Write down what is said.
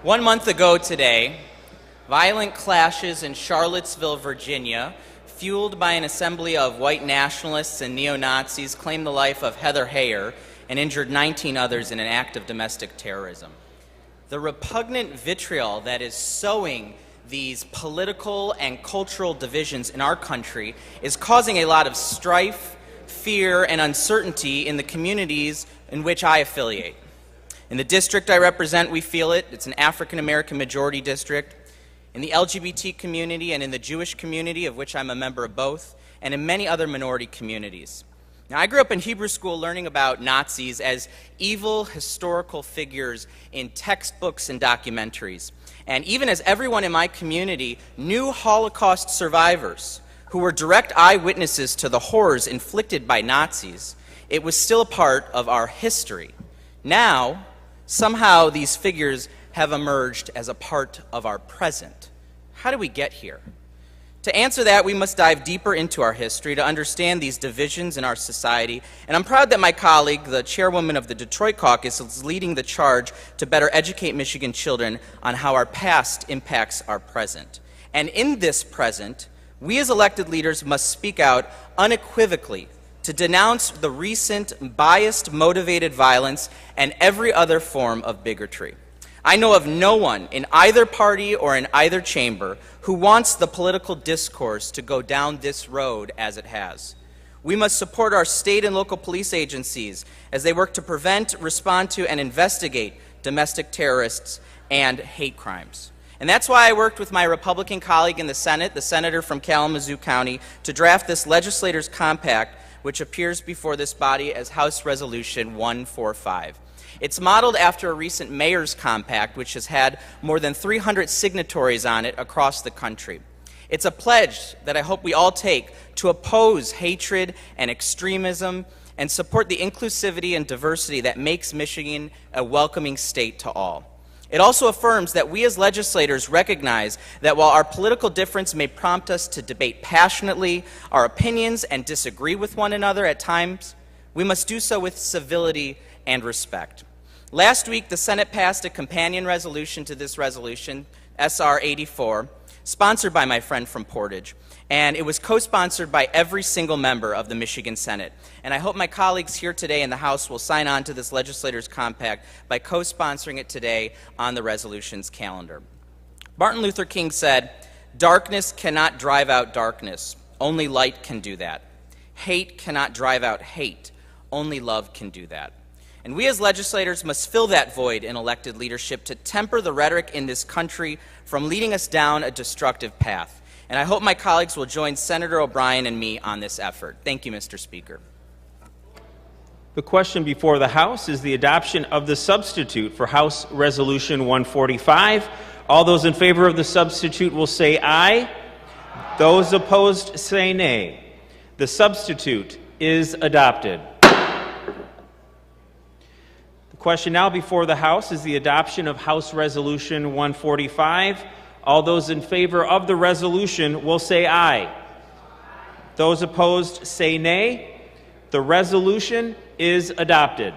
1 month ago today, violent clashes in Charlottesville, Virginia, fueled by an assembly of white nationalists and neo-Nazis, claimed the life of Heather Heyer and injured 19 others in an act of domestic terrorism. The repugnant vitriol that is sowing these political and cultural divisions in our country is causing a lot of strife, fear, and uncertainty in the communities in which I affiliate. In the district I represent, we feel it. It's an African-American majority district. In the LGBT community and in the Jewish community, of which I'm a member of both, and in many other minority communities. Now, I grew up in Hebrew school learning about Nazis as evil historical figures in textbooks and documentaries. And even as everyone in my community knew Holocaust survivors who were direct eyewitnesses to the horrors inflicted by Nazis, it was still a part of our history. Now, somehow these figures have emerged as a part of our present. How do we get here? To answer that, we must dive deeper into our history to understand these divisions in our society, and I'm proud that my colleague, the chairwoman of the Detroit caucus, is leading the charge to better educate Michigan children on how our past impacts our present. And in this present, we as elected leaders must speak out unequivocally to denounce the recent biased, motivated violence and every other form of bigotry. I know of no one in either party or in either chamber who wants the political discourse to go down this road as it has. We must support our state and local police agencies as they work to prevent, respond to, and investigate domestic terrorists and hate crimes. And that's why I worked with my Republican colleague in the Senate, the senator from Kalamazoo County, to draft this Legislators Compact, which appears before this body as House Resolution 145. It's modeled after a recent Mayor's Compact, which has had more than 300 signatories on it across the country. It's a pledge that I hope we all take to oppose hatred and extremism and support the inclusivity and diversity that makes Michigan a welcoming state to all. It also affirms that we as legislators recognize that while our political difference may prompt us to debate passionately our opinions and disagree with one another at times, we must do so with civility and respect. Last week, the Senate passed a companion resolution to this resolution, SR 84, sponsored by my friend from Portage, and it was co-sponsored by every single member of the Michigan Senate. And I hope my colleagues here today in the House will sign on to this Legislators Compact by co-sponsoring it today on the resolution's calendar. Martin Luther King said, "Darkness cannot drive out darkness. Only light can do that. Hate cannot drive out hate. Only love can do that." And we as legislators must fill that void in elected leadership to temper the rhetoric in this country from leading us down a destructive path. And I hope my colleagues will join Senator O'Brien and me on this effort. Thank you, Mr. Speaker. The question before the House is the adoption of the substitute for House Resolution 145. All those in favor of the substitute will say aye. Those opposed say nay. The substitute is adopted. The question now before the House is the adoption of House Resolution 145. All those in favor of the resolution will say aye. Those opposed say nay. The resolution is adopted.